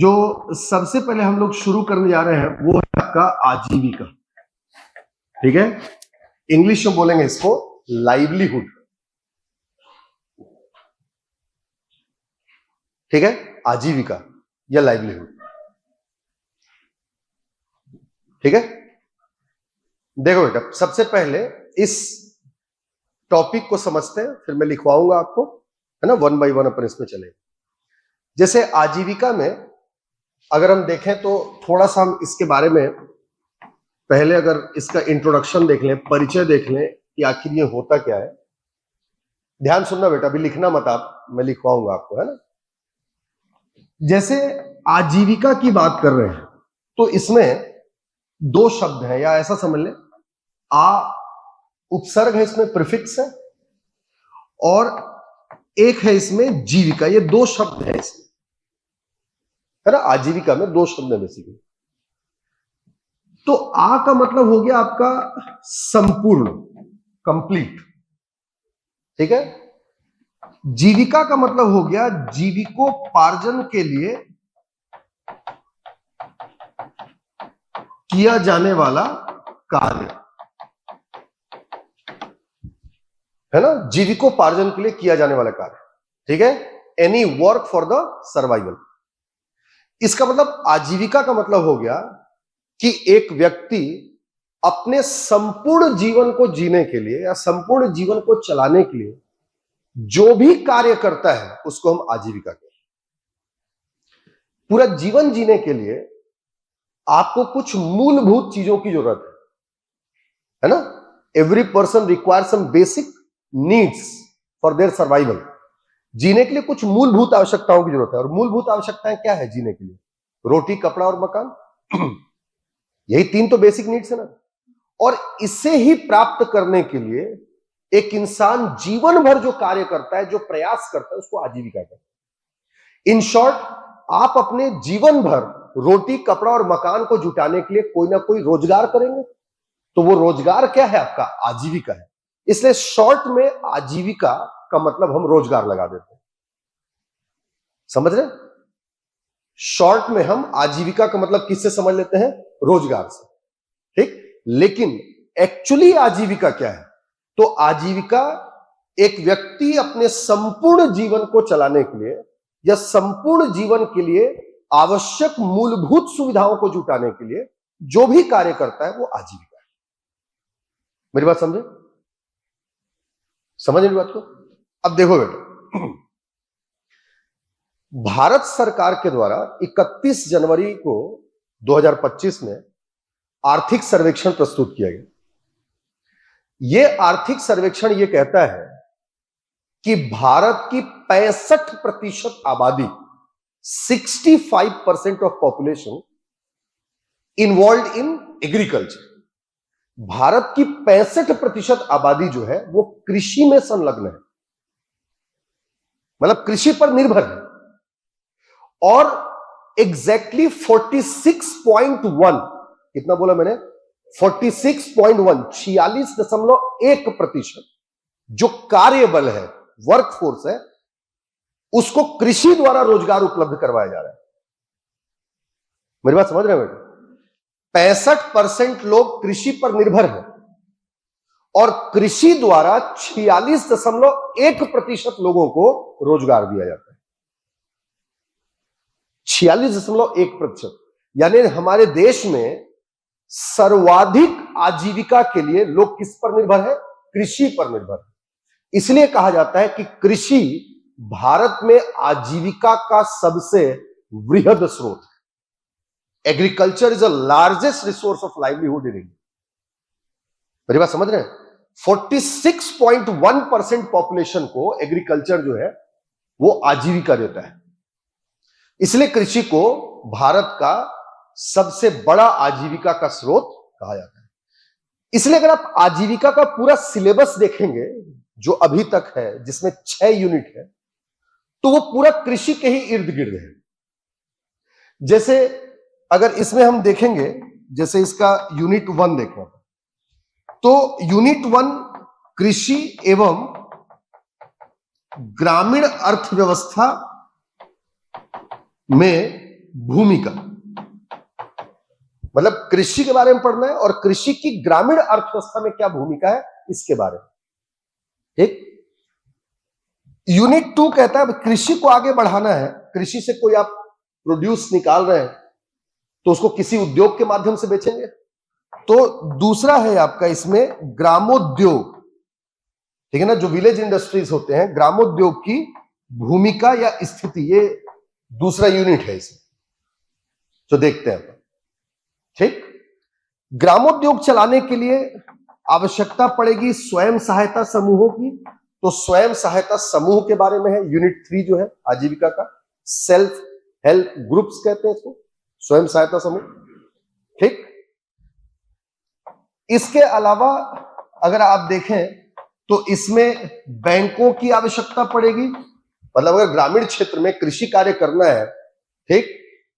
जो सबसे पहले हम लोग शुरू करने जा रहे हैं वो है आपका आजीविका। ठीक है, इंग्लिश में बोलेंगे इसको लाइवलीहुड। ठीक है, आजीविका या लाइवलीहुड। ठीक है, देखो बेटा, सबसे पहले इस टॉपिक को समझते हैं, फिर मैं लिखवाऊंगा आपको, है ना, वन बाय वन अपन इसमें चलेंगे। जैसे आजीविका में अगर हम देखें तो थोड़ा सा हम इसके बारे में पहले अगर इसका इंट्रोडक्शन देख लें, परिचय देख लें कि आखिर ये होता क्या है। ध्यान सुनना बेटा, अभी लिखना मत आप, मैं लिखवाऊंगा आपको, है ना। जैसे आजीविका की बात कर रहे हैं तो इसमें दो शब्द हैं, या ऐसा समझ लें, आ उपसर्ग है, इसमें प्रीफिक्स है, और एक है इसमें जीविका। ये दो शब्द हैं इसमें, है ना। आजीविका में दो शब्द है बेसिकली। तो आ का मतलब हो गया आपका संपूर्ण, कंप्लीट। ठीक है, जीविका का मतलब हो गया जीविकोपार्जन के लिए किया जाने वाला कार्य, है ना, जीविकोपार्जन के लिए किया जाने वाला कार्य। ठीक है, any work for the survival. इसका मतलब आजीविका का मतलब हो गया कि एक व्यक्ति अपने संपूर्ण जीवन को जीने के लिए या संपूर्ण जीवन को चलाने के लिए जो भी कार्य करता है उसको हम आजीविका कहते हैं। पूरा जीवन जीने के लिए आपको कुछ मूलभूत चीजों की जरूरत है ना। Every person require some basic needs for their survival. जीने के लिए कुछ मूलभूत आवश्यकताओं की जरूरत है, और मूलभूत आवश्यकताएं क्या है जीने के लिए? रोटी, कपड़ा और मकान। यही तीन तो बेसिक नीड्स है ना। और इसे ही प्राप्त करने के लिए एक इंसान जीवन भर जो कार्य करता है, जो प्रयास करता है, उसको आजीविका कहते हैं। इन शॉर्ट, आप अपने जीवन भर रोटी, कपड़ा और मकान को जुटाने के लिए कोई ना कोई रोजगार करेंगे, तो वो रोजगार क्या है? आपका आजीविका है। इसलिए शॉर्ट में आजीविका का मतलब हम रोजगार लगा देते हैं। समझ रहे? शॉर्ट में हम आजीविका का मतलब किससे समझ लेते हैं? रोजगार से। ठीक, लेकिन एक्चुअली आजीविका क्या है? तो आजीविका एक व्यक्ति अपने संपूर्ण जीवन को चलाने के लिए या संपूर्ण जीवन के लिए आवश्यक मूलभूत सुविधाओं को जुटाने के लिए जो भी कार्य करता है वो आजीविका है। मेरी बात समझे? समझ मेरी बात को? अब देखो बेटा, भारत सरकार के द्वारा 31 जनवरी को 2025 में आर्थिक सर्वेक्षण प्रस्तुत किया गया। यह आर्थिक सर्वेक्षण यह कहता है कि भारत की 65% आबादी, 65% of population involve in agriculture. Bharat की 65% आबादी जो है वो कृषि में संलग्न है, मतलब कृषि पर निर्भर है। और एग्जैक्टली 46.1, कितना बोला मैंने? 46.1, 46.1% जो कार्यबल है, वर्कफोर्स है, उसको कृषि द्वारा रोजगार उपलब्ध करवाया जा रहा है। मेरी बात समझ रहे हैं बेटा? 65% लोग कृषि पर निर्भर हैं और कृषि द्वारा 46.1% लोगों को रोजगार दिया जाता है। 46.1%, यानी हमारे देश में सर्वाधिक आजीविका के लिए लोग किस पर निर्भर है? कृषि पर निर्भर है। इसलिए कहा जाता है कि कृषि भारत में आजीविका का सबसे वृहद स्रोत है। Agriculture is the largest resource of livelihood in India. मेरी बात समझ रहे हैं? 46.1% पॉपुलेशन को एग्रीकल्चर जो है वो आजीविका देता है। इसलिए कृषि को भारत का सबसे बड़ा आजीविका का स्रोत कहा जाता है। इसलिए अगर आप आजीविका का पूरा सिलेबस देखेंगे जो अभी तक है, जिसमें 6 यूनिट है, तो वो पूरा कृषि के ही इर्द गिर्द है। जैसे अगर इसमें हम देखेंगे, जैसे इसका यूनिट 1 देखें, तो यूनिट 1 कृषि एवं ग्रामीण अर्थव्यवस्था में भूमिका, मतलब कृषि के बारे में पढ़ना है और कृषि की ग्रामीण अर्थव्यवस्था में क्या भूमिका है इसके बारे में। ठीक। यूनिट 2 कहता है कृषि को आगे बढ़ाना है, कृषि से कोई आप प्रोड्यूस निकाल रहे हैं तो उसको किसी उद्योग के माध्यम से बेचेंगे। तो दूसरा है आपका इसमें ग्रामोद्योग, ठीक है ना, जो विलेज इंडस्ट्रीज होते हैं, ग्रामोद्योग की भूमिका या स्थिति, ये दूसरा यूनिट है इसमें जो देखते हैं। ठीक। ग्रामोद्योग चलाने के लिए आवश्यकता पड़ेगी स्वयं सहायता समूहों की, तो स्वयं सहायता समूह के बारे में है यूनिट 3 जो है आजीविका का, सेल्फ हेल्प ग्रुप्स कहते हैं इसको, स्वयं सहायता समूह। ठीक। इसके अलावा अगर आप देखें तो इसमें बैंकों की आवश्यकता पड़ेगी, मतलब अगर ग्रामीण क्षेत्र में कृषि कार्य करना है, ठीक,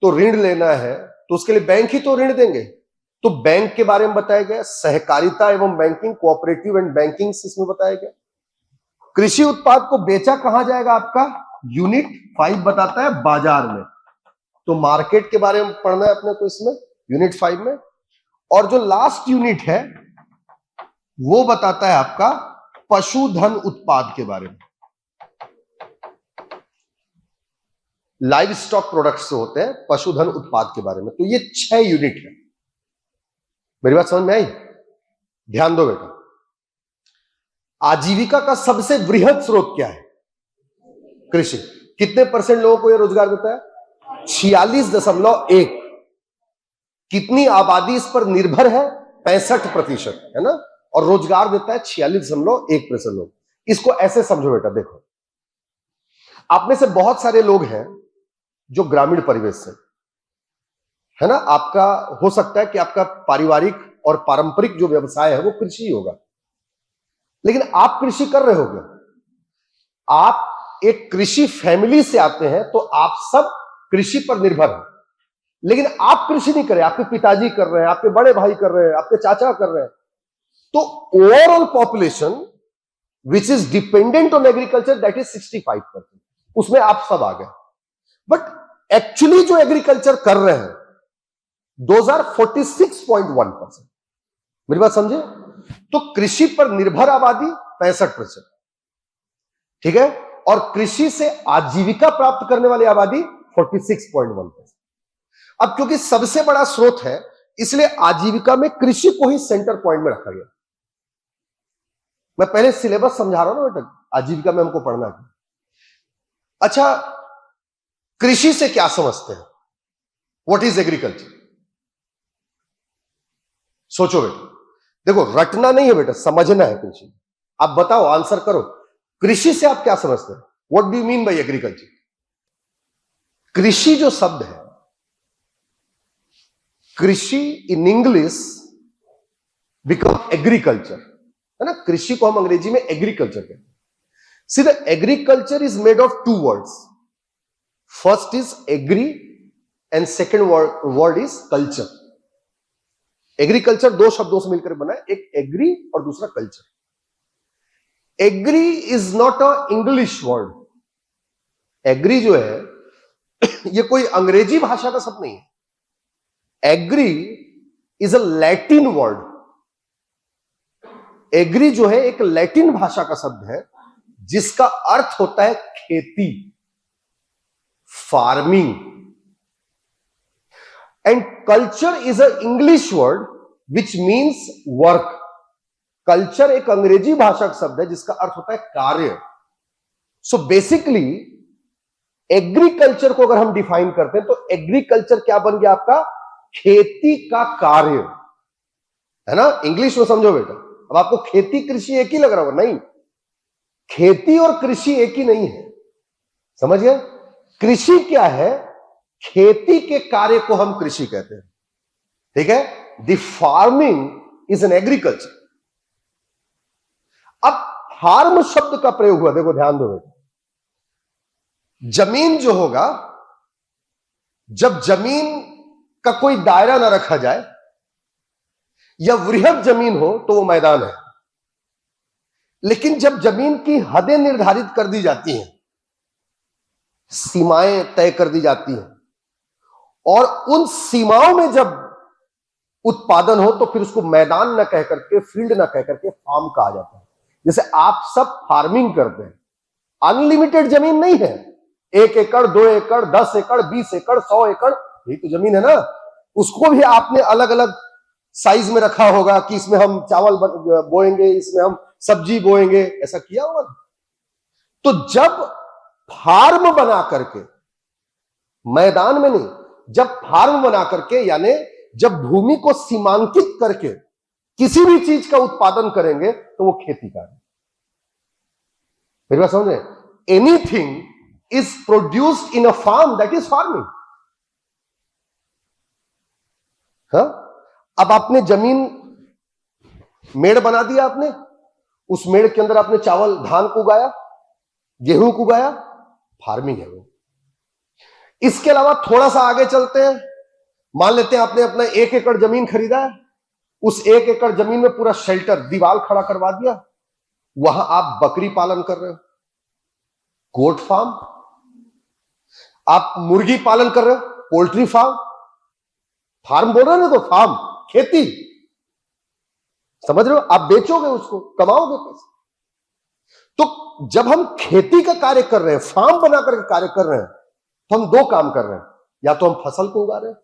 तो ऋण लेना है तो उसके लिए बैंक ही तो ऋण देंगे, तो बैंक के बारे में बताया गया। सहकारिता एवं बैंकिंग, कोऑपरेटिव एंड बैंकिंग इसमें बताया गया। कृषि उत्पाद को बेचा कहां जाएगा आपका, यूनिट 5 बताता है बाजार में, तो मार्केट के बारे में पढ़ना है अपने को इसमें यूनिट 5 में। और जो लास्ट यूनिट है वो बताता है आपका पशुधन उत्पाद के बारे में, लाइव स्टॉक प्रोडक्ट्स होते हैं, पशुधन उत्पाद के बारे में। तो ये 6 यूनिट है। मेरी बात समझ में आई? ध्यान दो बेटा। आजीविका का सबसे वृहद स्रोत क्या है? कृषि। कितने परसेंट लोगों को यह रोजगार देता है? 46.1। कितनी आबादी इस पर निर्भर है? 65%, है ना, और रोजगार देता है 46.1% लोग। इसको ऐसे समझो बेटा, देखो आप में से बहुत सारे लोग हैं जो ग्रामीण परिवेश से, है ना, आपका हो सकता है कि आपका पारिवारिक और पारंपरिक जो व्यवसाय है वो कृषि होगा, लेकिन आप कृषि कर रहे होगे, आप एक कृषि फैमिली से आते हैं, तो आप सब कृषि पर निर्भर हैं। लेकिन आप कृषि नहीं कर रहे, आपके पिताजी कर रहे हैं, आपके बड़े भाई कर रहे हैं, आपके चाचा कर रहे हैं, तो overall population which is dependent on agriculture that is 65%, उसमें आप सब आ गए। बट एक्चुअली जो एग्रीकल्चर कर रहे हैं दोज आर 46.1%। मेरी बात समझे? तो कृषि पर निर्भर आबादी 65%, ठीक है, और कृषि से आजीविका प्राप्त करने वाली आबादी 46.1%। अब क्योंकि सबसे बड़ा स्रोत है, इसलिए आजीविका में कृषि को ही सेंटर पॉइंट में रखा गया। मैं पहले सिलेबस समझा रहा हूं ना बेटा, आजीविका में हमको पढ़ना है। अच्छा, कृषि से क्या समझते हैं? What is agriculture? सोचो बेटा, देखो रटना नहीं है बेटा, समझना है कृषि। आप बताओ, आंसर करो, कृषि से आप क्या समझते हैं? What do you mean by agriculture? कृषि जो शब्द है, कृषि इन इंग्लिश बिकम एग्रीकल्चर, है ना, कृषि को हम अंग्रेजी में एग्रीकल्चर कहते हैं। See the agriculture is made of 2 words, first is agri and second word is culture. Agriculture 2 शब्दों से मिलकर बना है, एक एग्री और दूसरा culture. Agri is not a English word. Agri जो है ये कोई अंग्रेजी भाषा का शब्द नहीं है। Agri is a Latin word. Agri जो है एक लैटिन भाषा का शब्द है जिसका अर्थ होता है खेती, farming. And culture is a English word which means work. Culture एक अंग्रेजी भाषा का शब्द है जिसका अर्थ होता है कार्य। सो बेसिकली एग्रीकल्चर को अगर हम डिफाइन करते हैं तो एग्रीकल्चर क्या बन गया आपका? खेती का कार्य, है ना। इंग्लिश में समझो बेटा। अब आपको खेती कृषि एक ही लग रहा होगा, नहीं, खेती और कृषि एक ही नहीं है, समझिए। कृषि क्या है? खेती के कार्य को हम कृषि कहते हैं, ठीक है। The farming is an agriculture. अब फार्म शब्द का प्रयोग हुआ, देखो ध्यान दो बेटा। जमीन जो होगा, जब जमीन का कोई दायरा ना रखा जाए या वृहद जमीन हो तो वो मैदान है, लेकिन जब जमीन की हदें निर्धारित कर दी जाती हैं, सीमाएं तय कर दी जाती हैं, और उन सीमाओं में जब उत्पादन हो तो फिर उसको मैदान न कह करके, फील्ड न कह करके फार्म कहा जाता है। जैसे आप सब फार्मिंग करते हैं, अनलिमिटेड जमीन नहीं है, 1 एकड़ 2 एकड़ 10 एकड़ 20 एकड़ 100 एकड़, यही तो जमीन है ना। उसको भी आपने अलग अलग साइज में रखा होगा कि इसमें हम चावल बोएंगे, इसमें हम सब्जी बोएंगे, ऐसा किया होगा। तो जब फार्म बना करके, मैदान में नहीं, जब फार्म बना करके, यानी जब भूमि को सीमांकित करके किसी भी चीज का उत्पादन करेंगे तो वो खेती का है। मेरी बात समझ रहे? Anything is produced in a farm, that is farming. हाँ, अब आपने जमीन मेड़ बना दिया, आपने उस मेड़ के अंदर आपने चावल धान को उगाया, गेहूं को उगाया, फार्मिंग है वो। इसके अलावा थोड़ा सा आगे चलते हैं, मान लेते हैं आपने अपना 1 एकड़ जमीन खरीदा है, उस 1 एकड़ जमीन में पूरा शेल्टर, दीवार खड़ा करवा दिया, वहां आप बकरी पालन कर रहे हो, गोट फार्म। आप मुर्गी पालन कर रहे हो, पोल्ट्री फार्म। फार्म बोल रहे हो ना, तो फार्म, खेती, समझ रहे हो? आप बेचोगे उसको, कमाओगे पैसे। तो जब हम खेती का कार्य कर रहे हैं, फार्म बनाकर कार्य कर रहे हैं, तो हम 2 काम कर रहे हैं, या तो हम फसल को उगा रहे हैं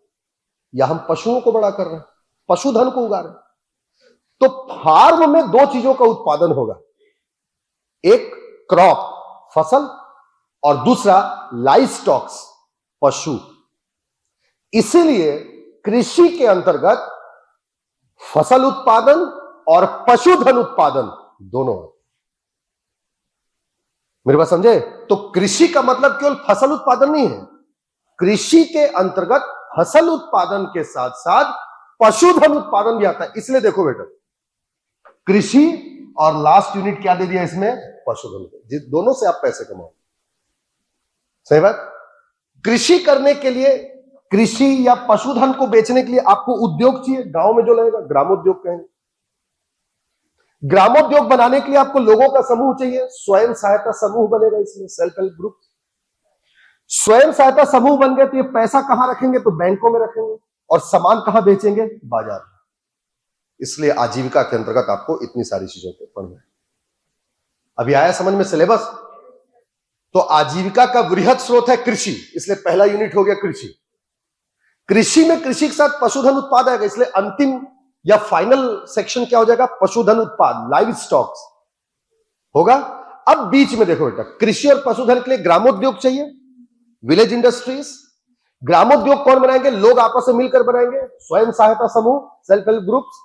या हम पशुओं को बड़ा कर रहे हैं, पशुधन को उगा रहे हैं। तो फार्म में 2 चीजों का उत्पादन होगा, एक क्रॉप, फसल, और दूसरा लाइव स्टॉक्स, पशु। इसीलिए कृषि के अंतर्गत फसल उत्पादन और पशुधन उत्पादन दोनों है। मेरे बात समझे? तो कृषि का मतलब केवल फसल उत्पादन नहीं है, कृषि के अंतर्गत फसल उत्पादन के साथ साथ पशुधन उत्पादन भी आता है। इसलिए देखो बेटा, कृषि और लास्ट यूनिट क्या दे दिया इसमें, पशुधन। दोनों से आप पैसे कमाओ, सही बात। कृषि करने के लिए, कृषि या पशुधन को बेचने के लिए आपको उद्योग चाहिए, गांव में जो लगेगा ग्रामोद्योग कहेंगे। ग्रामोद्योग बनाने के लिए आपको लोगों का समूह चाहिए, स्वयं सहायता समूह बनेगा, इसमें सेल्फ हेल्प ग्रुप। स्वयं सहायता समूह बन गए तो ये पैसा कहां रखेंगे, तो बैंकों में रखेंगे, और सामान कहां बेचेंगे, बाजार में। इसलिए आजीविका के अंतर्गत आपको इतनी सारी चीजों को पढ़ना है। अभी आया समझ में सिलेबस? तो आजीविका का वृहद स्रोत है कृषि, इसलिए पहला यूनिट हो गया कृषि। कृषि में कृषि के साथ पशुधन उत्पाद आएगा, इसलिए अंतिम या फाइनल सेक्शन क्या हो जाएगा, पशुधन उत्पाद, लाइव स्टॉक्स होगा। अब बीच में देखो बेटा, कृषि और पशुधन के लिए ग्रामोद्योग चाहिए, विलेज इंडस्ट्रीज। ग्रामोद्योग कौन बनाएंगे, लोग आपस में मिलकर बनाएंगे, स्वयं सहायता समूह, सेल्फ हेल्प ग्रुप्स।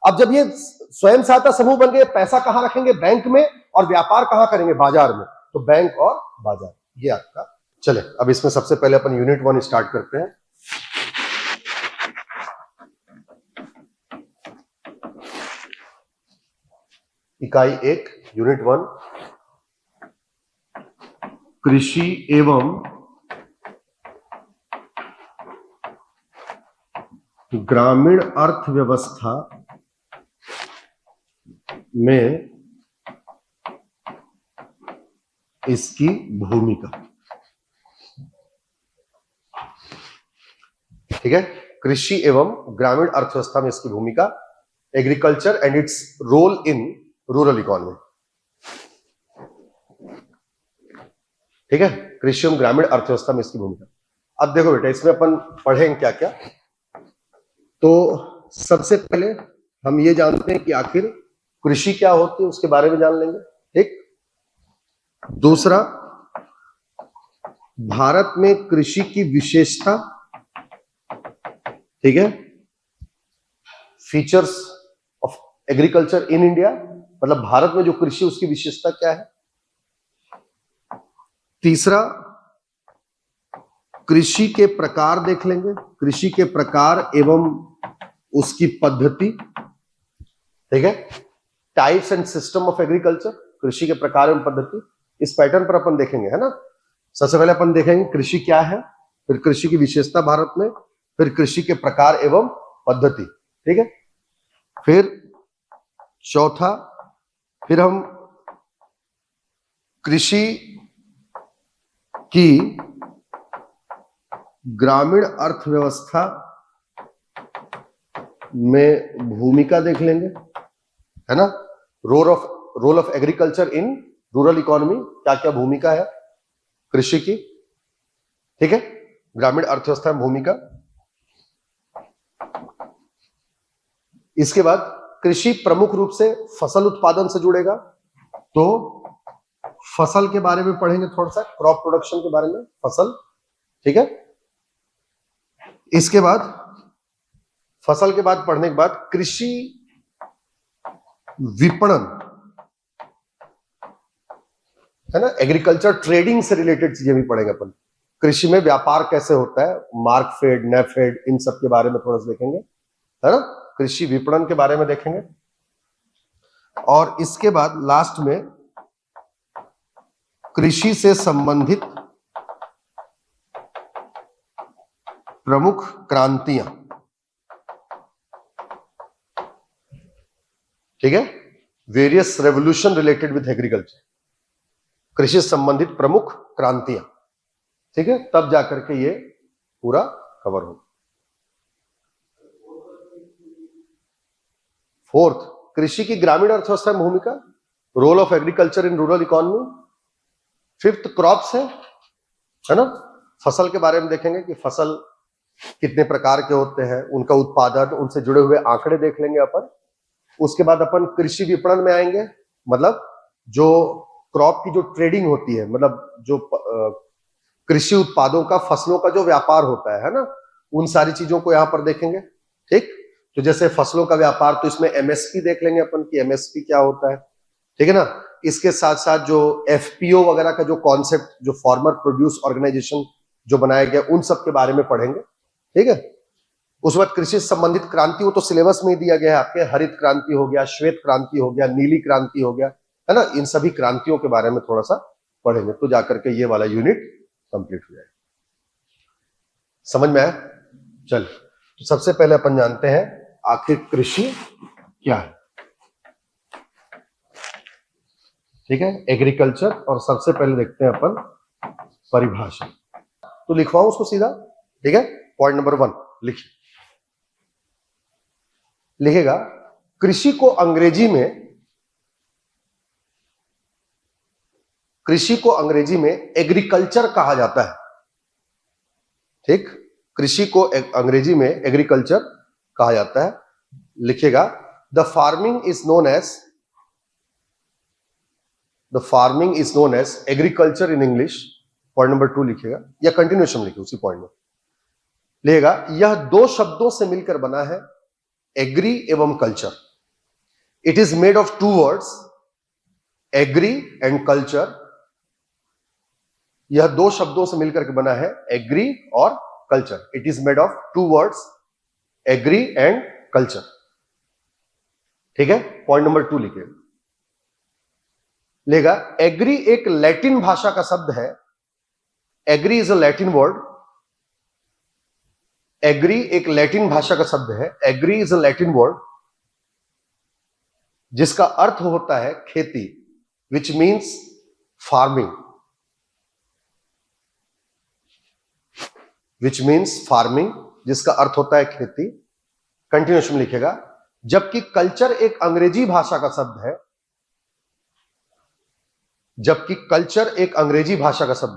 अब जब ये स्वयं सहायता समूह बन गए, पैसा कहां रखेंगे, बैंक में, और व्यापार कहां करेंगे, बाजार में। तो बैंक और बाजार, ये आपका। चले अब इसमें सबसे पहले अपन यूनिट 1 स्टार्ट करते हैं। इकाई 1, यूनिट 1, कृषि एवं ग्रामीण अर्थव्यवस्था में इसकी भूमिका। ठीक है, कृषि एवं ग्रामीण अर्थव्यवस्था में इसकी भूमिका, agriculture and its role in rural economy. ठीक है, कृषि एवं ग्रामीण अर्थव्यवस्था में इसकी भूमिका। अब देखो बेटा, इसमें अपन पढ़ेंगे क्या क्या। तो सबसे पहले हम ये जानते हैं कि आखिर कृषि क्या होती है, उसके बारे में जान लेंगे। ठीक, दूसरा, भारत में कृषि की विशेषता, ठीक है, features of agriculture in India, मतलब भारत में जो कृषि उसकी विशेषता क्या है। तीसरा, कृषि के प्रकार देख लेंगे, कृषि के प्रकार एवं उसकी पद्धति। ठीक है, types and system of agriculture, कृषि के प्रकार एवं पद्धति। इस पैटर्न पर अपन देखेंगे, है ना। सबसे पहले अपन देखेंगे कृषि क्या है, फिर कृषि की विशेषता भारत में, फिर कृषि के प्रकार एवं पद्धति। ठीक है, फिर चौथा, फिर हम कृषि की ग्रामीण अर्थव्यवस्था में भूमिका देख लेंगे, है ना। Role of agriculture in rural economy, क्या क्या भूमिका है कृषि की, ठीक है। ग्रामीण अर्थव्यवस्था में भूमिका। इसके बाद कृषि प्रमुख रूप से फसल उत्पादन से जुड़ेगा, तो फसल के बारे में पढ़ेंगे थोड़ा सा, क्रॉप प्रोडक्शन के बारे में, फसल, ठीक है। इसके बाद फसल के बाद पढ़ने के बाद कृषि विपणन, है ना, एग्रीकल्चर ट्रेडिंग से रिलेटेड चीजें भी पढ़ेंगे अपन। कृषि में व्यापार कैसे होता है, मार्कफेड, नेफेड, इन सब के बारे में थोड़ा सा देखेंगे, है ना। कृषि विपणन के बारे में देखेंगे। और इसके बाद लास्ट में कृषि से संबंधित प्रमुख क्रांतियां, ठीक है। Various revolution related with agriculture, कृषि से संबंधित प्रमुख क्रांतियां, ठीक है। तब जाकर के ये पूरा कवर हो। फोर्थ, कृषि की ग्रामीण अर्थव्यवस्था में भूमिका, role of agriculture in rural economy. Fifth, crops है ना, फसल के बारे में देखेंगे कि फसल कितने प्रकार के होते हैं, उनका उत्पादन, उनसे जुड़े हुए आंकड़े देख लेंगे अपन। उसके बाद अपन कृषि विपणन में आएंगे, मतलब जो क्रॉप की जो ट्रेडिंग होती है, मतलब जो कृषि उत्पादों का, फसलों का जो व्यापार होता है ना, उन सारी चीजों को यहां पर देखेंगे, ठीक। तो जैसे फसलों का व्यापार, तो इसमें एमएसपी देख लेंगे अपन कि एमएसपी क्या होता है, ठीक है ना। इसके साथ साथ जो एफपीओ वगैरह का जो कॉन्सेप्ट, जो फार्मर प्रोड्यूस ऑर्गेनाइजेशन जो बनाया गया, उन सब के बारे में पढ़ेंगे, ठीक है। उस वक्त कृषि से संबंधित क्रांति, वो तो सिलेबस में ही दिया गया है आपके, हरित क्रांति हो गया, श्वेत क्रांति हो गया, नीली क्रांति हो गया, है ना। इन सभी क्रांतियों के बारे में थोड़ा सा पढ़ेंगे, तो जाकर के ये वाला यूनिट कंप्लीट हो जाएगा। समझ में आया? चल, तो सबसे पहले अपन जानते हैं आखिर कृषि क्या है, ठीक है, एग्रीकल्चर। और सबसे पहले देखते हैं अपन परिभाषा, तो लिखवाऊं उसको सीधा, ठीक है। पॉइंट नंबर 1 लिखिए, लिखेगा कृषि को अंग्रेजी में एग्रीकल्चर कहा जाता है, ठीक। कृषि को अंग्रेजी में एग्रीकल्चर कहा जाता है। लिखेगा the farming is known as agriculture in English. Point number 2 लिखेगा, या कंटिन्यूएशन लिखे उसी पॉइंट में, लिखेगा यह दो शब्दों से मिलकर बना है, एग्री एवं culture. It is made of 2 words, agri and culture. यह दो शब्दों से मिलकर के बना है, एग्री और culture. It is made of 2 words, agri and culture, ठीक है। पॉइंट नंबर 2 लिखिए, लेगा एग्री एक लैटिन भाषा का शब्द है। Agri is a Latin word, agri एक लैटिन भाषा का शब्द है। Agri is a Latin word जिसका अर्थ होता है खेती, विच मीन्स फार्मिंग, जिसका अर्थ होता है खेती। कंटिन्यूएशन लिखेगा, जबकि कल्चर एक अंग्रेजी भाषा का शब्द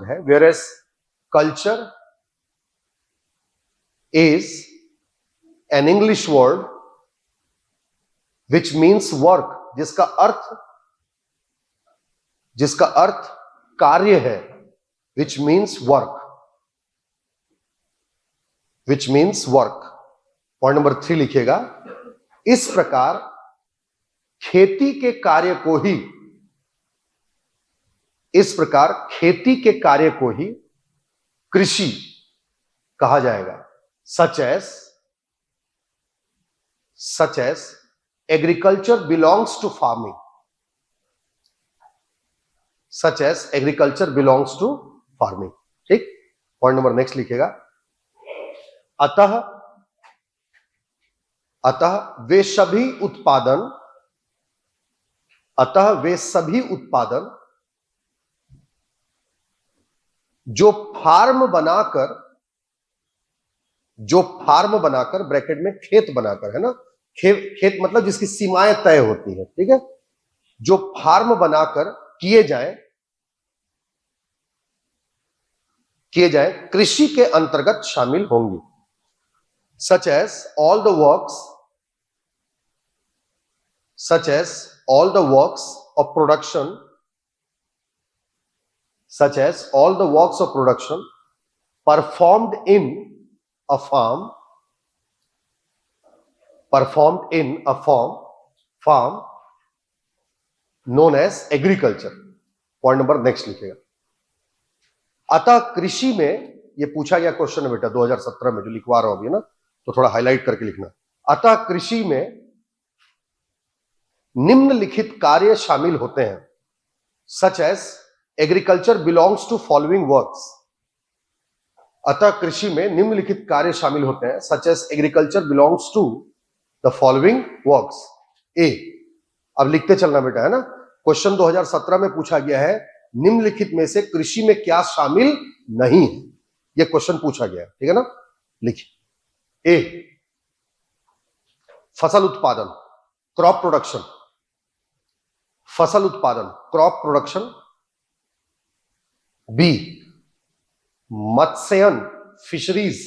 है, where as culture is an English word which means work, जिसका अर्थ कार्य है, which means work. Point number 3 लिखिएगा, इस प्रकार खेती के कार्य को ही कृषि कहा जाएगा। Such as agriculture belongs to farming, ठीक। पॉइंट नंबर नेक्स्ट लिखिएगा, अतः वे सभी उत्पादन जो फार्म बनाकर जो फार्म बनाकर, ब्रैकेट में खेत बनाकर, है ना, खेत मतलब जिसकी सीमाएं तय होती है, ठीक है, जो फार्म बनाकर किए जाए कृषि के अंतर्गत शामिल होंगी। such as all the works of production performed in a farm known as agriculture। Point number next लिखेगा। अतः कृषि में, ये पूछा गया क्वेश्चन है बेटा 2017 में, जो लिखवा रहा हूं अभी, है ना, तो थोड़ा हाईलाइट करके लिखना। अतः कृषि में निम्नलिखित कार्य शामिल होते हैं, such as agriculture belongs to following works. अतः कृषि में निम्नलिखित कार्य शामिल होते हैं, such as agriculture belongs to the following works. ए, अब लिखते चलना बेटा, है ना। क्वेश्चन 2017 में पूछा गया है निम्नलिखित में से कृषि में क्या शामिल नहीं है, यह क्वेश्चन पूछा गया है, ठीक है ना। लिखिए। ए, फसल उत्पादन, क्रॉप प्रोडक्शन, फसल उत्पादन, क्रॉप प्रोडक्शन। बी, मत्स्यन, फिशरीज,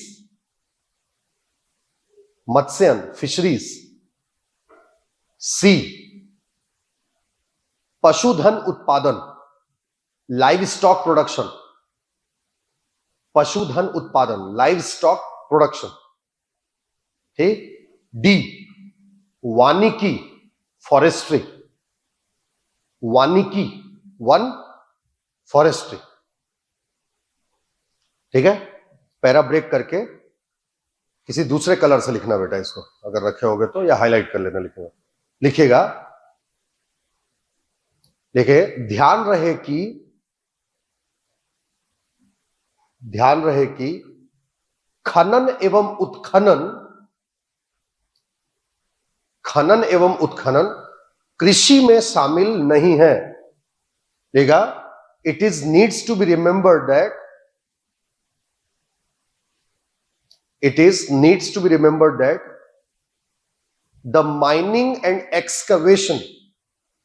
सी, पशुधन उत्पादन, लाइव स्टॉक प्रोडक्शन, ठीक। डी, वानिकी, फॉरेस्ट्री, फॉरेस्ट्री, ठीक है। पैरा ब्रेक करके किसी दूसरे कलर से लिखना बेटा इसको, अगर रखे होगे तो, या हाईलाइट कर लेना लिखेगा। देखिए, ध्यान रहे कि खनन एवं उत्खनन कृषि में शामिल नहीं है। देखा, it is needs to be remembered that the mining and excavation,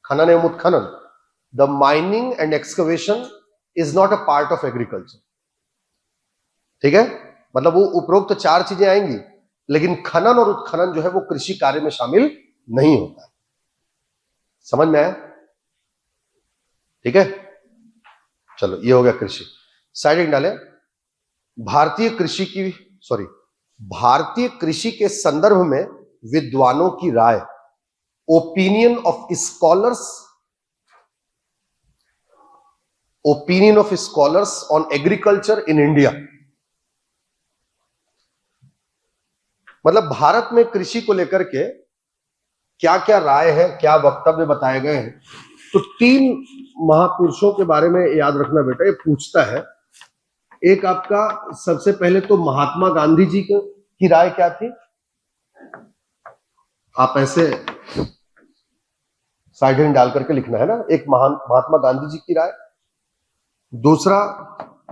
खनन एवं उत्खनन, the mining and excavation is not a part of agriculture, ठीक है। मतलब वो उपरोक्त चार चीजें आएंगी, लेकिन खनन और उत्खनन जो है वो कृषि कार्य में शामिल नहीं होता है। समझ में आया, ठीक है। चलो, ये हो गया कृषि। साइड डाले। भारतीय कृषि के संदर्भ में विद्वानों की राय, opinion of scholars on agriculture in India. मतलब भारत में कृषि को लेकर के क्या क्या राय है, क्या वक्तव्य बताए गए हैं। तो तीन महापुरुषों के बारे में याद रखना बेटा, ये पूछता है। एक आपका सबसे पहले तो महात्मा गांधी जी की राय क्या थी, आप ऐसे साइड हैंड डाल करके लिखना है ना। एक महात्मा गांधी जी की राय, दूसरा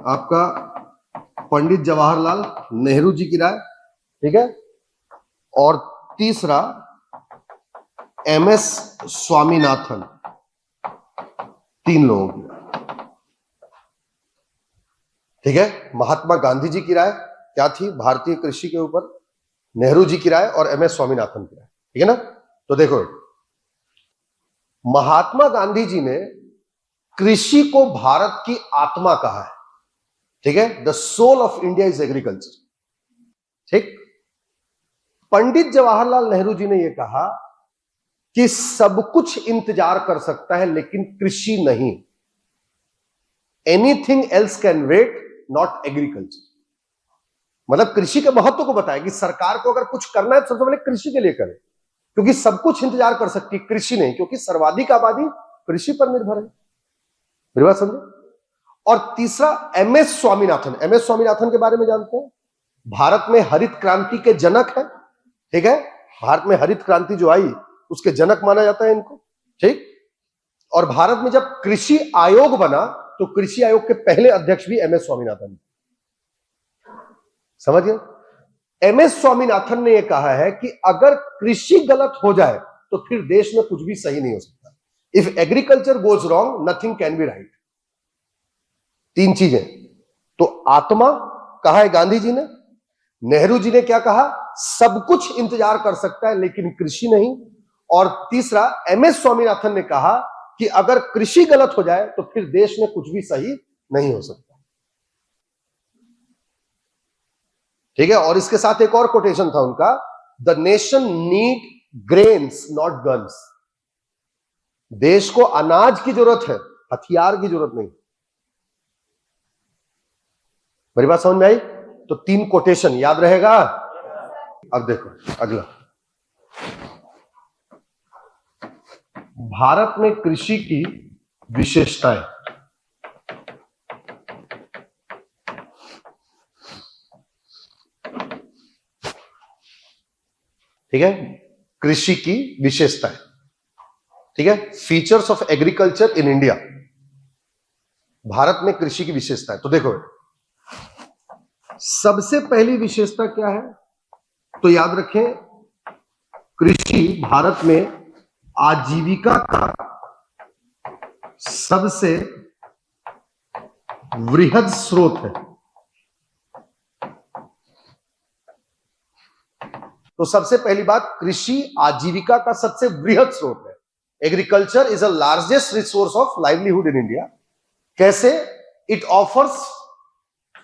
आपका पंडित जवाहरलाल नेहरू जी की राय, ठीक है, और तीसरा एमएस स्वामीनाथन। तीन लोगों की, ठीक है। महात्मा गांधी जी की राय क्या थी भारतीय कृषि के ऊपर, नेहरू जी की राय और एमएस स्वामीनाथन की राय, ठीक है ना। तो देखो, महात्मा गांधी जी ने कृषि को भारत की आत्मा कहा है, ठीक है। The soul of India is agriculture, ठीक। पंडित जवाहरलाल नेहरू जी ने यह कहा कि सब कुछ इंतजार कर सकता है लेकिन कृषि नहीं। Anything else can wait, not agriculture. मतलब कृषि के महत्व को बताया कि सरकार को अगर कुछ करना है तो सबसे पहले कृषि के लिए करे, क्योंकि सब कुछ इंतजार कर सकती है, कृषि नहीं, क्योंकि सर्वाधिक आबादी कृषि पर निर्भर है। मेरी बात समझे। और तीसरा एमएस स्वामीनाथन के बारे में जानते हैं, भारत में हरित क्रांति के जनक है, ठीक है। भारत में हरित क्रांति जो आई उसके जनक माना जाता है इनको, ठीक। और भारत में जब कृषि आयोग बना तो कृषि आयोग के पहले अध्यक्ष भी एमएस स्वामीनाथन, समझिए। एमएस स्वामीनाथन ने यह कहा है कि अगर कृषि गलत हो जाए तो फिर देश में कुछ भी सही नहीं हो सकता। If agriculture goes wrong nothing can be right. तीन चीजें। तो आत्मा कहा है गांधी जी ने, नेहरू जी ने क्या कहा, सब कुछ इंतजार कर सकता है लेकिन कृषि नहीं। और तीसरा एमएस स्वामीनाथन ने कहा कि अगर कृषि गलत हो जाए तो फिर देश में कुछ भी सही नहीं हो सकता। ठीक है। और इसके साथ एक और कोटेशन था उनका, the nation need grains not guns. देश को अनाज की जरूरत है, हथियार की जरूरत नहीं। मेरी बात समझ में आई? तो तीन कोटेशन याद रहेगा। अब देखो अगला, भारत में कृषि की विशेषताएं। ठीक है, कृषि की विशेषताएं। ठीक है, features of agriculture in India. Bharat में कृषि की विशेषताएं। तो देखो सबसे पहली विशेषता क्या है, तो याद रखें कृषि भारत में आजीविका का सबसे वृहद स्रोत है। तो सबसे पहली बात, कृषि आजीविका का सबसे वृहद स्रोत है। Agriculture is a largest resource of livelihood in India. कैसे? It offers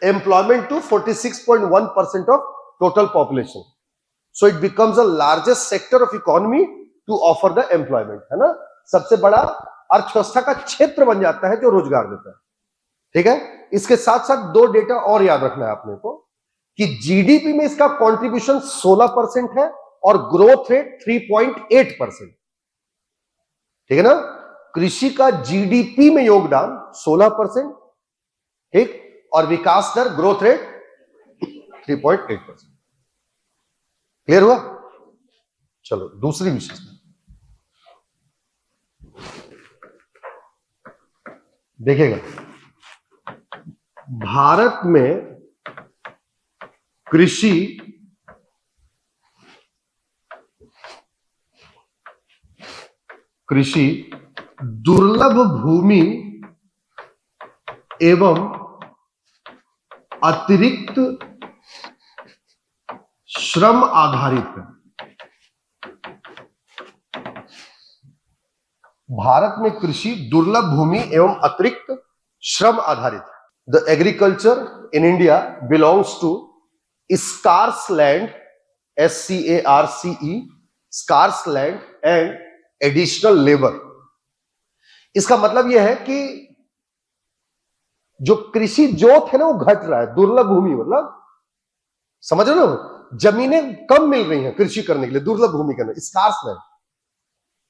employment to 46.1% of total population. So it becomes the largest sector of economy to offer the employment, है ना। सबसे बड़ा अर्थव्यवस्था का क्षेत्र बन जाता है जो रोजगार देता है। ठीक है, इसके साथ साथ दो डेटा और याद रखना है आपने को कि जीडीपी में इसका कंट्रीब्यूशन 16% है और ग्रोथ रेट 3.8%। ठीक है ना, कृषि का जीडीपी में योगदान 16%, ठीक, और विकास दर ग्रोथ रेट 3.8%। क्लियर हुआ? चलो दूसरी विशेषता देखिएगा, भारत में कृषि दुर्लभ भूमि एवं अतिरिक्त श्रम आधारित है। भारत में कृषि दुर्लभ भूमि एवं अतिरिक्त श्रम आधारित है। The agriculture in India belongs to scarce land, SCARCE, scarce land and additional labour. इसका मतलब यह है कि जो कृषि जोत है ना वो घट रहा है। दुर्लभ भूमि मतलब समझ रहे हो, जमीनें कम मिल रही हैं कृषि करने के लिए, दुर्लभ भूमि करने, स्कार्स लैंड।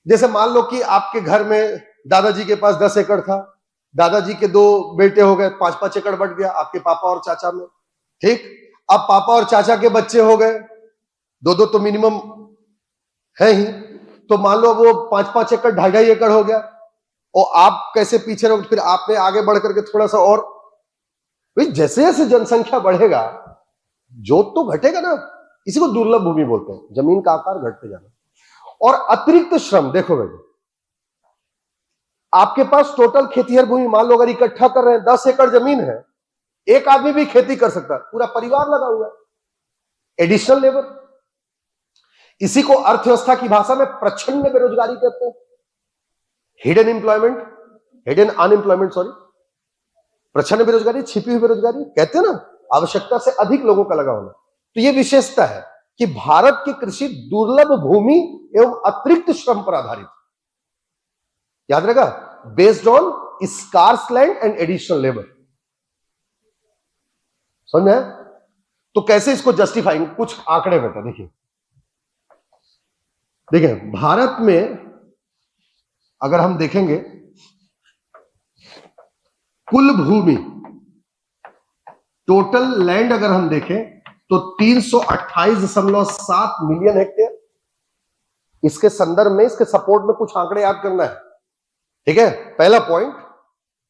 जैसे मान लो कि आपके घर में दादाजी के पास 10 एकड़ था, दादाजी के दो बेटे हो गए, 5-5 एकड़ बट गया आपके पापा और चाचा में। ठीक, अब पापा और चाचा के बच्चे हो गए, दो तो मिनिमम है ही, तो मान लो वो 5-5 एकड़ 2.5 एकड़ हो गया, और आप कैसे पीछे रहोगे, फिर आपने आगे बढ़ करके थोड़ा सा और, जैसे जैसे जनसंख्या बढ़ेगा जोत तो घटेगा ना, इसी को दुर्लभ भूमि बोलते हैं, जमीन का आकार घटते जाना। और अतिरिक्त श्रम, देखो भाई आपके पास टोटल खेतीहर भूमि मान लो अगर इकट्ठा कर रहे हैं 10 एकड़ जमीन है, एक आदमी भी खेती कर सकता है, पूरा परिवार लगा हुआ है। एडिशनल लेबर, इसी को अर्थव्यवस्था की भाषा में प्रच्छन्न बेरोजगारी कहते हैं। Hidden employment, hidden unemployment, sorry, प्रच्छन्न बेरोजगारी, छिपी हुई बेरोजगारी कहते हैं ना, आवश्यकता से अधिक लोगों का लगा होना। तो यह विशेषता है कि भारत की कृषि दुर्लभ भूमि एवं अतिरिक्त श्रम पर आधारित, याद रहेगा, based on scarce land and additional labour. समझ में? तो कैसे इसको जस्टिफाई, कुछ आंकड़े बेटा देखिए। देखिए भारत में अगर हम देखेंगे कुल भूमि, टोटल लैंड अगर हम देखें तो 328.7 मिलियन हेक्टेयर। इसके संदर्भ में, इसके सपोर्ट में कुछ आंकड़े याद करना है। ठीक है, पहला point,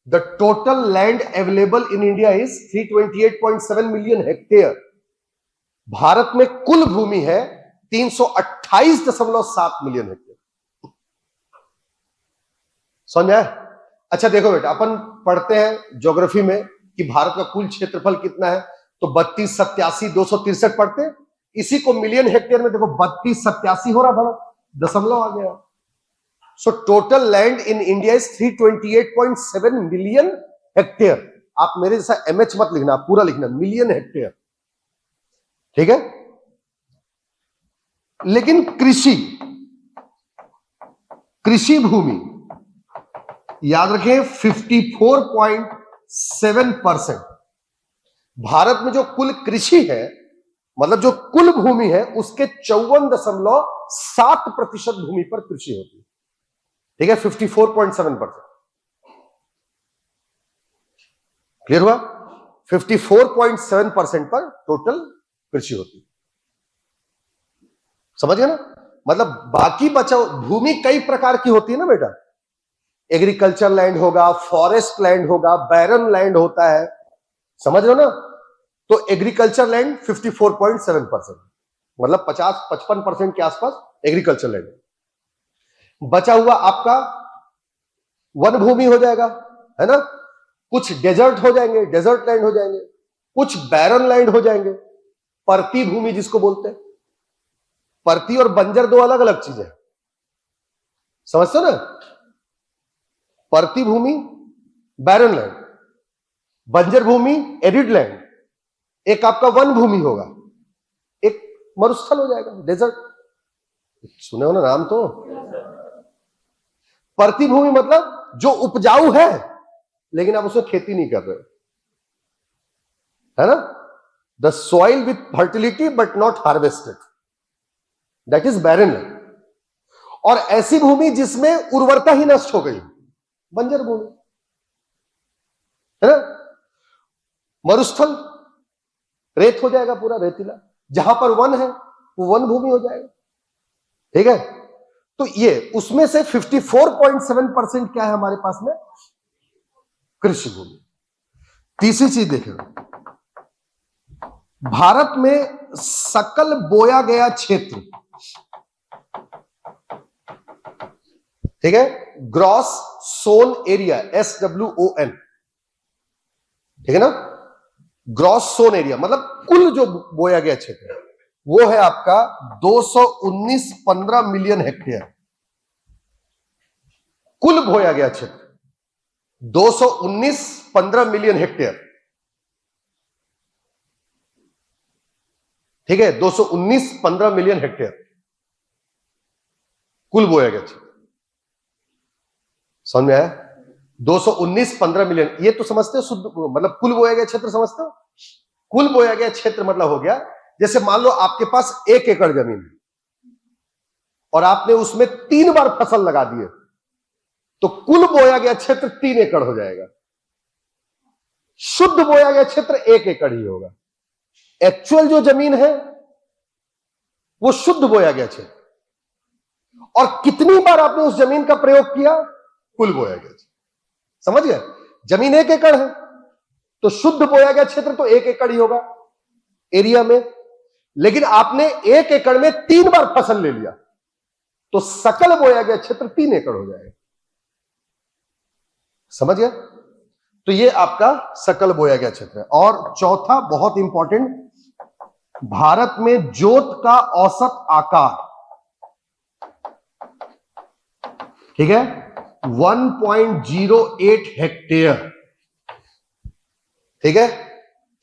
the total land available in India is 328.7 million hectare. Bharat में कुल भूमि है 328.7 मिलियन हेक्टेयर। समझ आए? अच्छा देखो बेटा, अपन पढ़ते हैं ज्योग्राफी में कि भारत का कुल क्षेत्रफल कितना है, तो 32, 87, 263 पढ़ते हैं। इसी को मिलियन हेक्टेयर में देखो 32, 87 हो रहा था, दशमलव आ गया। So total land in India is 328.7 million hectare. आप मेरे जैसा एमएच मत लिखना, पूरा लिखना मिलियन हेक्टेयर, ठीक है। लेकिन कृषि भूमि याद रखें 54.7%। भारत में जो कुल कृषि है, मतलब जो कुल भूमि है, उसके 54.7% भूमि पर कृषि होती है, ठीक है। 54.7%, क्लियर हुआ? 54.7% पर टोटल कृषि होती है। समझ गए ना? मतलब बाकी बचा भूमि कई प्रकार की होती है ना बेटा। एग्रीकल्चर लैंड होगा, फॉरेस्ट लैंड होगा, बैरन लैंड होता है, समझ रहे हो ना। तो एग्रीकल्चर लैंड 54.7%, मतलब 50-55% के आसपास एग्रीकल्चर लैंड। बचा हुआ आपका वन भूमि हो जाएगा, है ना। कुछ डेजर्ट हो जाएंगे, डेजर्ट लैंड हो जाएंगे, कुछ बैरन लैंड हो जाएंगे, परती भूमि जिसको बोलते हैं। परती और बंजर दो अलग अलग चीजें, समझते हो ना। परती भूमि बैरन लैंड, बंजर भूमि एरिड लैंड, एक आपका वन भूमि होगा, एक मरुस्थल हो जाएगा, डेजर्ट। सुने हो ना नाम तो। परती भूमि मतलब जो उपजाऊ है लेकिन आप उसमें खेती नहीं कर रहे, है ना। The soil with fertility but not harvested, that is barren land. और ऐसी भूमि जिसमें उर्वरता ही नष्ट हो गई, बंजर भूमि, है ना। मरुस्थल रेत हो जाएगा, पूरा रेतीला। जहां पर वन है वो वन भूमि हो जाएगा, ठीक है। तो ये उसमें से 54.7% क्या है हमारे पास में, कृषि भूमि। तीसरी चीज देखें, भारत में सकल बोया गया क्षेत्र, ठीक है, ग्रॉस सोन एरिया, SWON, ठीक है ना। ग्रॉस सोन एरिया मतलब कुल जो बोया गया क्षेत्र है वो है आपका 219.15 मिलियन हेक्टेयर। कुल बोया गया क्षेत्र 219.15 मिलियन हेक्टेयर, ठीक है। 219.15 मिलियन हेक्टेयर कुल बोया गया क्षेत्र। समझ में आया? 219.15 मिलियन, ये तो समझते हो शुद्ध, मतलब कुल बोया गया क्षेत्र समझते हो। कुल बोया गया क्षेत्र मतलब हो गया, जैसे मान लो आपके पास 1 एकड़ जमीन है और आपने उसमें 3 बार फसल लगा दिए, तो कुल बोया गया क्षेत्र 3 एकड़ हो जाएगा। शुद्ध बोया गया क्षेत्र 1 एकड़ ही होगा। एक्चुअल जो जमीन है वो शुद्ध बोया गया क्षेत्र, और कितनी बार आपने उस जमीन का प्रयोग किया, कुल बोया गया क्षेत्र। समझ गए? जमीन 1 एकड़ है तो शुद्ध बोया गया क्षेत्र तो 1 एकड़ ही होगा एरिया में, लेकिन आपने 1 एकड़ में 3 बार फसल ले लिया तो सकल बोया गया क्षेत्र 3 एकड़ हो जाएगा। समझ गए? तो ये आपका सकल बोया गया क्षेत्र है। और चौथा बहुत इंपॉर्टेंट, भारत में जोत का औसत आकार, ठीक है, 1.08 हेक्टेयर, ठीक है।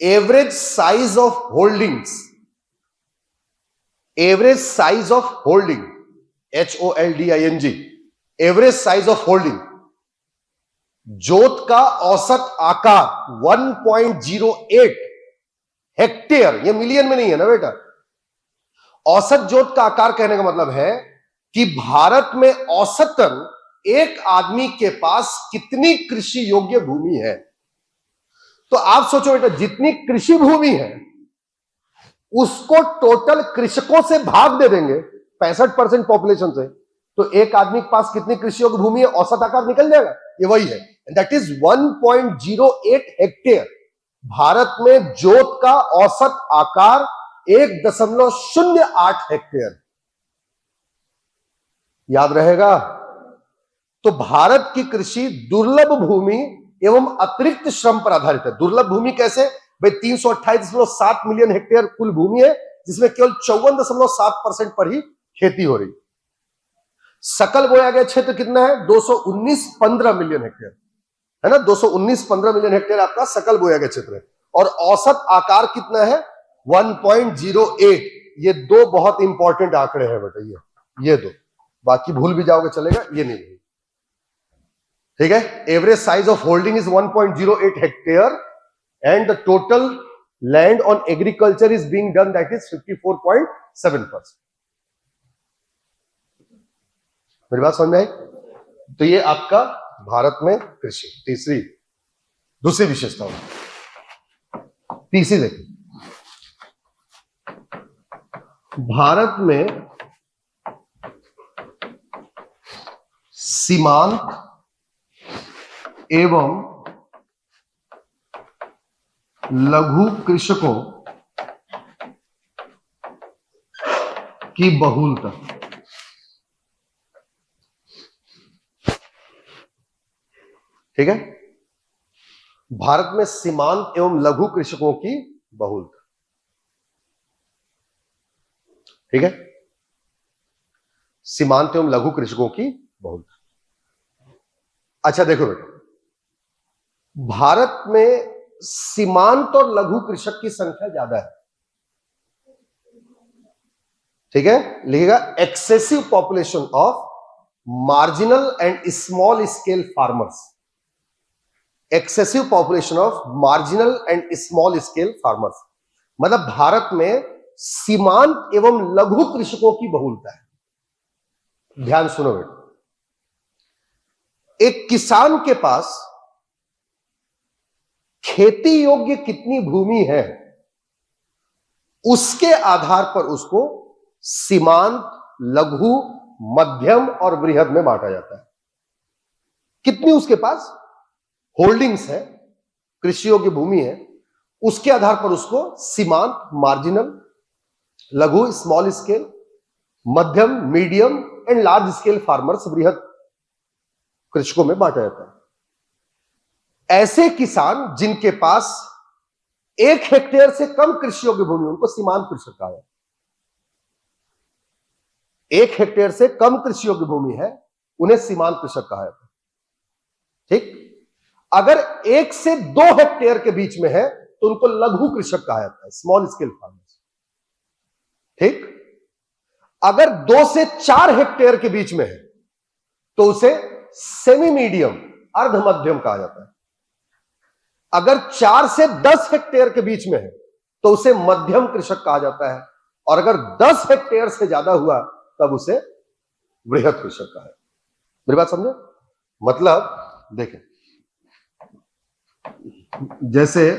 Average size of holdings, average size of holding, HOLDING, average size of holding, जोत का औसत आकार 1.08 हेक्टेयर। ये मिलियन में नहीं है ना बेटा। औसत जोत का आकार कहने का मतलब है कि भारत में औसतन एक आदमी के पास कितनी कृषि योग्य भूमि है। तो आप सोचो बेटा, जितनी कृषि भूमि है उसको टोटल कृषकों से भाग दे देंगे 65% पॉपुलेशन से, तो एक आदमी के पास कितनी कृषि योग्य भूमि है, औसत आकार निकल जाएगा। ये वही है, दैट इज 1.08 हेक्टेयर। भारत में जोत का औसत आकार 1.08 हेक्टेयर। याद रहेगा। तो भारत की कृषि दुर्लभ भूमि एवं अतिरिक्त श्रम पर आधारित है। दुर्लभ भूमि कैसे भाई? 328.7 मिलियन हेक्टेयर कुल भूमि है, जिसमें केवल 54.7% पर ही खेती हो रही। सकल बोया गया क्षेत्र कितना है? 219.15 मिलियन हेक्टेयर है ना। 219.15 मिलियन हेक्टेयर आपका सकल बोया गया क्षेत्र है। और औसत आकार कितना है? 1.08। ये दो बहुत इंपॉर्टेंट आंकड़े हैं बेटा, ये दो। बाकी भूल भी जाओगे चलेगा, ये नहीं। ठीक है। Average size of holding is 1.08 hectare and the total land on agriculture is being done, that is 54.7%। मेरी बात समझ में आई? तो ये आपका भारत में कृषि दूसरी विशेषता। तीसरी देखिए, भारत में सीमांत एवं लघु कृषकों की बहुलता। ठीक है। भारत में सीमांत एवं लघु कृषकों की बहुलता। ठीक है। सीमांत एवं लघु कृषकों की बहुलता। अच्छा देखो बेटा, भारत में सीमांत और लघु कृषक की संख्या ज्यादा है। ठीक है। लिखिएगा excessive population of marginal and small scale farmers. Excessive population of marginal and small scale farmers मतलब भारत में सीमांत एवं लघु कृषकों की बहुलता है। ध्यान सुनो बेटा, एक किसान के पास खेती योग्य कितनी भूमि है, उसके आधार पर उसको सीमांत, लघु, मध्यम और बृहद में बांटा जाता है। कितनी उसके पास होल्डिंग्स है, कृषि योग्य भूमि है, उसके आधार पर उसको सीमांत, मार्जिनल, लघु, स्मॉल स्केल, मध्यम, medium and large scale farmers, बृहद कृषकों में बांटा जाता है। ऐसे किसान जिनके पास 1 हेक्टेयर से कम कृषि योग्य भूमि, उनको सीमांत कृषक कहा जाता है। 1 हेक्टेयर से कम कृषि योग्य भूमि है, उन्हें सीमांत कृषक कहा जाता है। ठीक। अगर 1 से 2 हेक्टेयर के बीच में है तो उनको लघु कृषक कहा जाता है, स्मॉल स्केल फार्मर्स। ठीक। अगर 2 से 4 हेक्टेयर के बीच में है तो उसे सेमी मीडियम, अर्ध मध्यम कहा जाता है। अगर 4 से 10 हेक्टेयर के बीच में है तो उसे मध्यम कृषक कहा जाता है, और अगर 10 हेक्टेयर से ज्यादा हुआ तब उसे बृहद कृषक कहा है। मेरी बात समझे? मतलब देखें, जैसे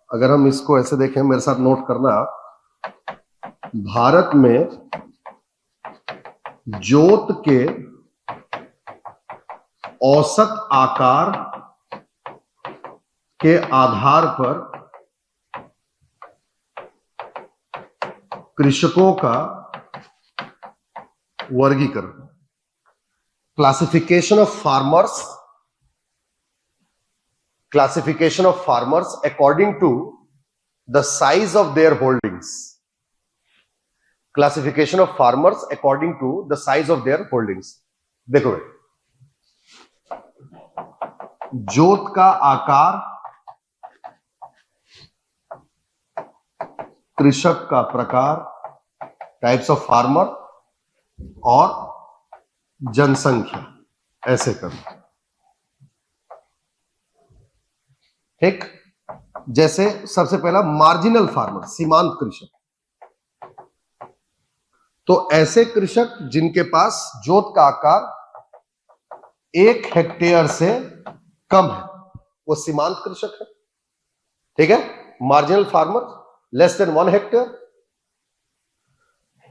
अगर हम इसको ऐसे देखें, मेरे साथ नोट करना, भारत में जोत के औसत आकार के आधार पर कृषकों का वर्गीकरण, classification of farmers, classification of farmers according to the size of their holdings. Classification of farmers according to the size of their holdings. देखो जोत का आकार, कृषक का प्रकार, टाइप्स ऑफ फार्मर और जनसंख्या, ऐसे करो। ठीक। जैसे सबसे पहला मार्जिनल फार्मर, सीमांत कृषक। तो ऐसे कृषक जिनके पास जोत का आकार 1 हेक्टेयर से कम है, वो सीमांत कृषक है। ठीक है। Marginal farmer less than 1 hectare.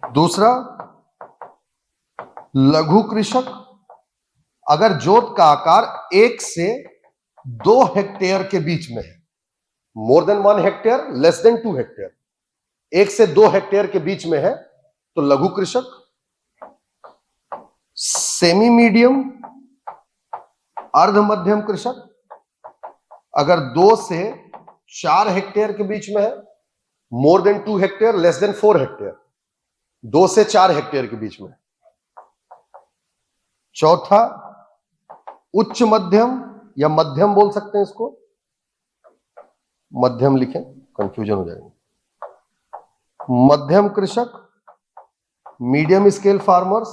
दूसरा लघु कृषक, अगर जोत का आकार 1 से 2 हेक्टेयर के बीच में है more than 1 hectare, less than 2 hectare, 1 से 2 हेक्टेयर के बीच में है तो लघु कृषक, सेमी मीडियम अर्ध मध्यम कृषक, अगर 2 से 4 हेक्टेयर के बीच में है, more than 2 hectare, less than 4 hectare, 2 से 4 हेक्टेयर के बीच में। चौथा उच्च मध्यम या मध्यम बोल सकते हैं इसको, मध्यम लिखें कंफ्यूजन हो जाएगा, मध्यम कृषक, मीडियम स्केल फार्मर्स,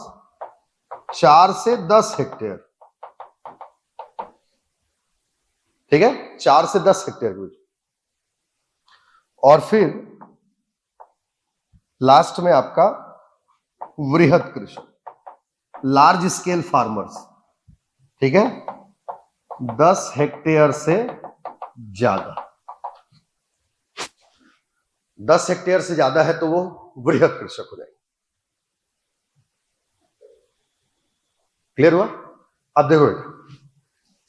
4 से 10 हेक्टेयर, ठीक है, 4 से 10 हेक्टेयर के बीच। और फिर लास्ट में आपका वृहद कृषक, लार्ज स्केल फार्मर्स, ठीक है, 10 हेक्टेयर से ज्यादा, 10 हेक्टेयर से ज्यादा है तो वो वृहद कृषक हो जाएंगे। क्लियर हुआ? अब देखो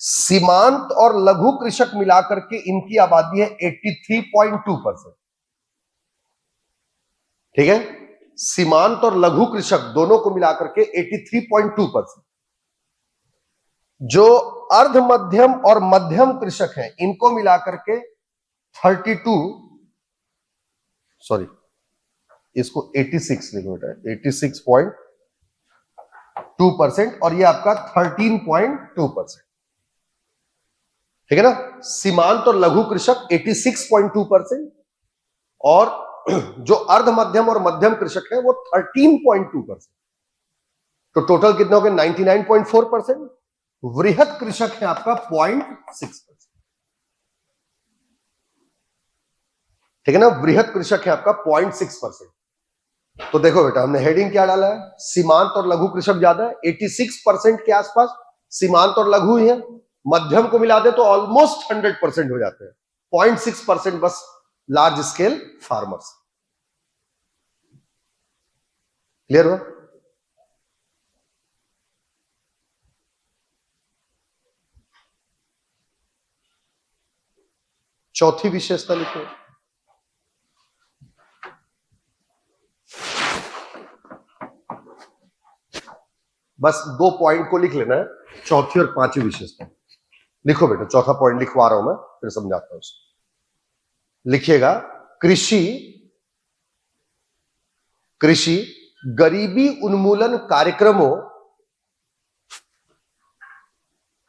सीमांत और लघु कृषक मिलाकर के इनकी आबादी है 83.2%, ठीक है, सीमांत और लघु कृषक दोनों को मिलाकर के 83.2%। जो अर्ध मध्यम और मध्यम कृषक हैं इनको मिलाकर के 86 लिखो बेटा, 86.2% और ये आपका 13.2%, ठीक है ना। सीमांत और लघु कृषक 86.2% और जो अर्ध मध्यम और मध्यम कृषक है वो 13.2%, तो टोटल कितना हो गया 99.4%। वृहद कृषक है आपका 0.6%, ठीक है ना, वृहद कृषक है आपका 0.6%। तो देखो बेटा हमने हेडिंग क्या डाला है, सीमांत और लघु कृषक ज्यादा है, 86% के आसपास सीमांत और लघु ही है, मध्यम को मिला दे तो ऑलमोस्ट 100% हो जाते हैं, 0.6% बस लार्ज स्केल फार्मर्स। क्लियर हुआ? चौथी विशेषता लिखो, बस 2 पॉइंट को लिख लेना है, चौथी और पांचवी विशेषता लिखो बेटा। चौथा पॉइंट लिखवा रहा हूं मैं, फिर समझाता हूं। लिखिएगा कृषि गरीबी उन्मूलन कार्यक्रमों,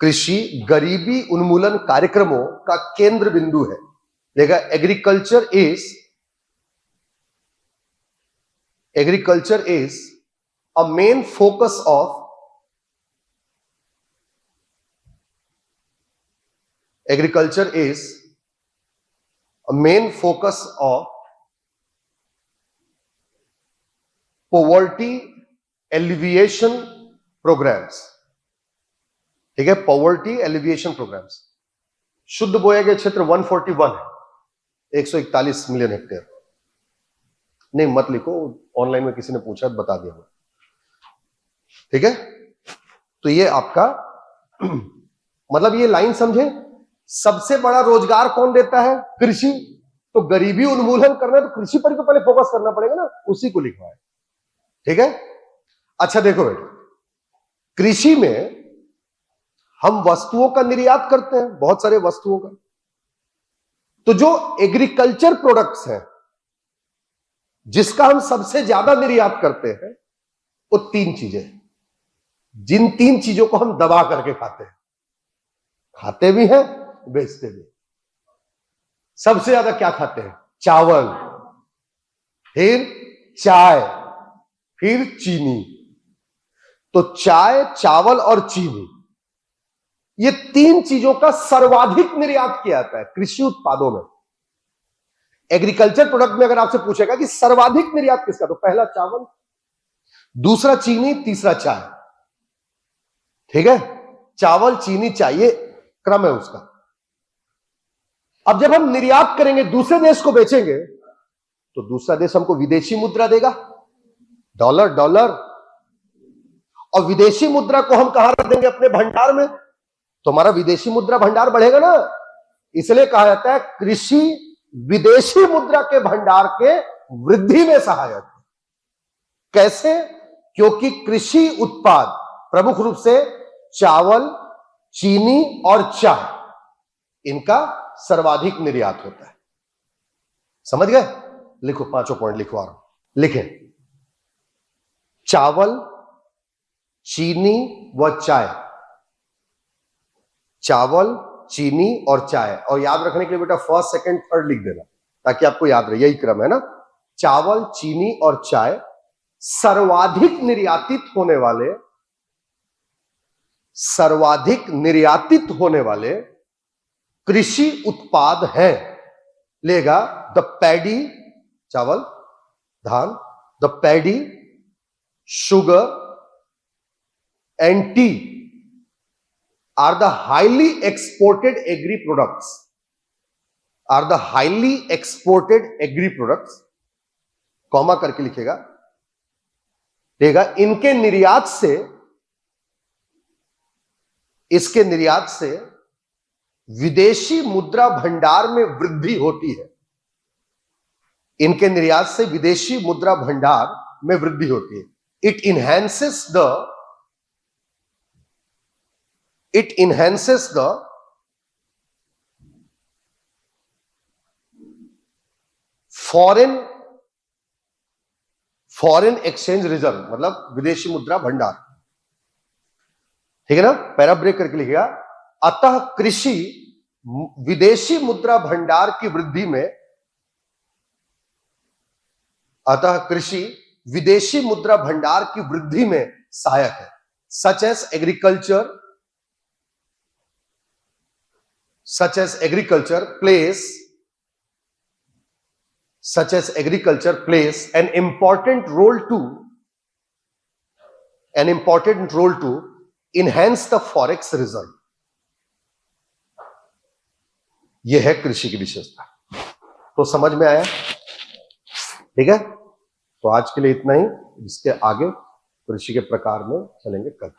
कृषि गरीबी उन्मूलन कार्यक्रमों का केंद्र बिंदु है। देखा, agriculture is a main focus of poverty alleviation programs, ठीक है, poverty alleviation programs। शुद्ध बोया गया क्षेत्र 141 है, 141 मिलियन हेक्टेयर। नहीं मत लिखो, ऑनलाइन में किसी ने पूछा बता दिया मैं, ठीक है। तो ये आपका मतलब ये लाइन समझे, सबसे बड़ा रोजगार कौन देता है? कृषि। तो गरीबी उन्मूलन करना है तो कृषि पर तो पहले फोकस करना पड़ेगा ना, उसी को लिखवा है, ठीक है। अच्छा देखो बेटा, कृषि में हम वस्तुओं का निर्यात करते हैं, बहुत सारे वस्तुओं का। तो जो एग्रीकल्चर प्रोडक्ट्स हैं जिसका हम सबसे ज्यादा निर्यात करते हैं वो 3 चीजें, जिन 3 चीजों को हम दबा करके खाते भी हैं, बेचते भी। सबसे ज्यादा क्या खाते हैं? चावल, फिर चाय, फिर चीनी। तो चाय, चावल और चीनी, ये 3 चीजों का सर्वाधिक निर्यात किया जाता है कृषि उत्पादों में। एग्रीकल्चर प्रोडक्ट में अगर आपसे पूछेगा कि सर्वाधिक निर्यात किसका, तो पहला चावल, दूसरा चीनी, तीसरा चाय, ठीक है। चावल, चीनी, चाय, ये क्रम है उसका। अब जब हम निर्यात करेंगे, दूसरे देश को बेचेंगे, तो दूसरा देश हमको विदेशी मुद्रा देगा, डॉलर। और विदेशी मुद्रा को हम कहां रख देंगे? अपने भंडार में। तो हमारा विदेशी मुद्रा भंडार बढ़ेगा ना। इसलिए कहा जाता है कृषि विदेशी मुद्रा के भंडार के वृद्धि में सहायक है। कैसे? क्योंकि कृषि उत्पाद प्रमुख रूप से चावल, चीनी और चाय, इनका सर्वाधिक निर्यात होता है। समझ गए? लिखो, 5 पॉइंट लिखवा रहा हूं, लिखें। चावल, चीनी व चाय, चावल, चीनी और चाय। और याद रखने के लिए बेटा फर्स्ट, सेकंड, थर्ड लिख देना ताकि आपको याद रहे, यही क्रम है ना। चावल, चीनी और चाय सर्वाधिक निर्यातित होने वाले कृषि उत्पाद हैं। लेगा द पैडी, चावल, धान, the paddy, sugar and T are the highly exported agri products, comma करके लिखेगा, इनके निर्यात से विदेशी मुद्रा भंडार में वृद्धि होती है। इनके निर्यात से विदेशी मुद्रा भंडार में वृद्धि होती है। It enhances the foreign exchange reserve, मतलब विदेशी मुद्रा भंडार। ठीक है ना? पैरा ब्रेक करके लिखिएगा, अतः कृषि विदेशी मुद्रा भंडार की वृद्धि में, अतः कृषि विदेशी मुद्रा भंडार की वृद्धि में सहायक है। Such as agriculture plays an important role to enhance the forex reserve। यह है कृषि की विशेषता। तो समझ में आया? ठीक है, तो आज के लिए इतना ही। इसके आगे कृषि के प्रकार में चलेंगे कल।